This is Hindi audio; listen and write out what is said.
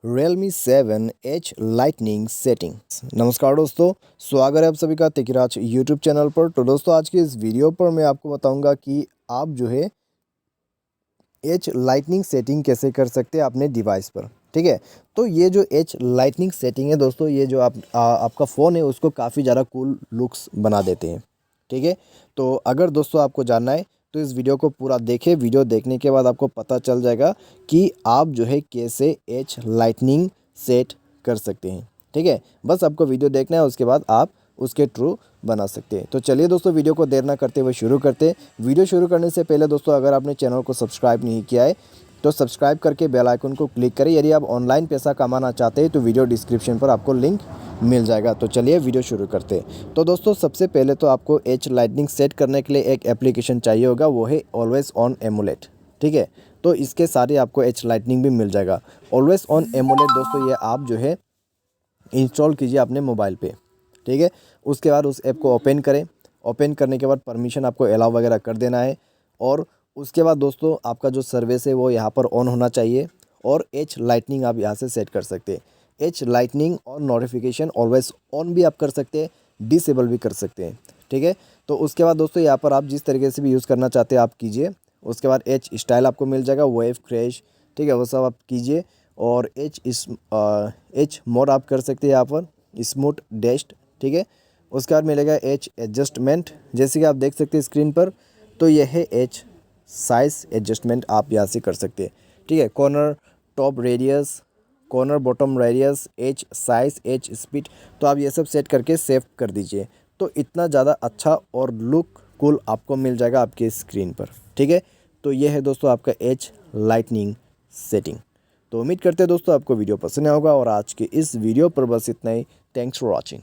Realme 7H lightning setting. नमस्कार दोस्तों, स्वागत है आप सभी का तेकिराज यूट्यूब चैनल पर। तो दोस्तों आज की इस वीडियो पर मैं आपको बताऊंगा कि आप जो है एच लाइटनिंग सेटिंग कैसे कर सकते हैं अपने डिवाइस पर। ठीक है, तो ये जो एच लाइटनिंग सेटिंग है दोस्तों, ये जो आपका फ़ोन है उसको काफ़ी ज़्यादा कूल लुक्स बना देते हैं। ठीक है, तो अगर दोस्तों आपको जानना है तो इस वीडियो को पूरा देखें। वीडियो देखने के बाद आपको पता चल जाएगा कि आप जो है कैसे एच लाइटनिंग सेट कर सकते हैं। ठीक है, बस आपको वीडियो देखना है, उसके बाद आप उसके थ्रू बना सकते हैं। तो चलिए दोस्तों, वीडियो को देर ना करते हुए शुरू करते हैं। वीडियो शुरू करने से पहले दोस्तों, अगर आपने चैनल को सब्सक्राइब नहीं किया है तो सब्सक्राइब करके बेल आइकन को क्लिक करें। यदि आप ऑनलाइन पैसा कमाना चाहते हैं तो वीडियो डिस्क्रिप्शन पर आपको लिंक मिल जाएगा। तो चलिए वीडियो शुरू करते हैं। तो दोस्तों सबसे पहले तो आपको एच लाइटनिंग सेट करने के लिए एक एप्लीकेशन चाहिए होगा, वो है ऑलवेज ऑन एमुलेट। ठीक है, तो इसके सारे आपको एच लाइटनिंग भी मिल जाएगा। ऑलवेज ऑन एमुलेट दोस्तों, ये आप जो है इंस्टॉल कीजिए अपने मोबाइल पे। ठीक है, उसके बाद उस ऐप को ओपन करें। ओपन करने के बाद परमिशन आपको अलाउ वगैरह कर देना है, और उसके बाद दोस्तों आपका जो सर्विस है वो यहाँ पर ऑन होना चाहिए, और एच लाइटनिंग आप यहाँ से सेट कर सकते हैं। एच लाइटनिंग और नोटिफिकेशन ऑलवेज ऑन भी आप कर सकते हैं, डिसेबल भी कर सकते हैं। ठीक है, तो उसके बाद दोस्तों यहाँ पर आप जिस तरीके से भी यूज़ करना चाहते हैं आप कीजिए। उसके बाद एच स्टाइल आपको मिल जाएगा, वेव क्रैश, ठीक है, वो सब आप कीजिए। और एच मोड आप कर सकते हैं यहाँ पर, स्मूथ डेस्ट। ठीक है, उसके बाद मिलेगा एच एडजस्टमेंट, जैसे कि आप देख सकते हैं स्क्रीन पर। तो यह है एच साइज एडजस्टमेंट, आप यहाँ से कर सकते हैं। ठीक है, corner top radius, corner bottom radius, H size, H speed, तो आप ये सब सेट करके सेव कर दीजिए। तो इतना ज़्यादा अच्छा और लुक कूल आपको मिल जाएगा आपके स्क्रीन पर। ठीक है, तो ये है दोस्तों आपका एच लाइटनिंग सेटिंग। तो उम्मीद करते हैं दोस्तों आपको वीडियो पसंद आया होगा, और आज के इस वीडियो पर बस इतना ही। Thanks for watching.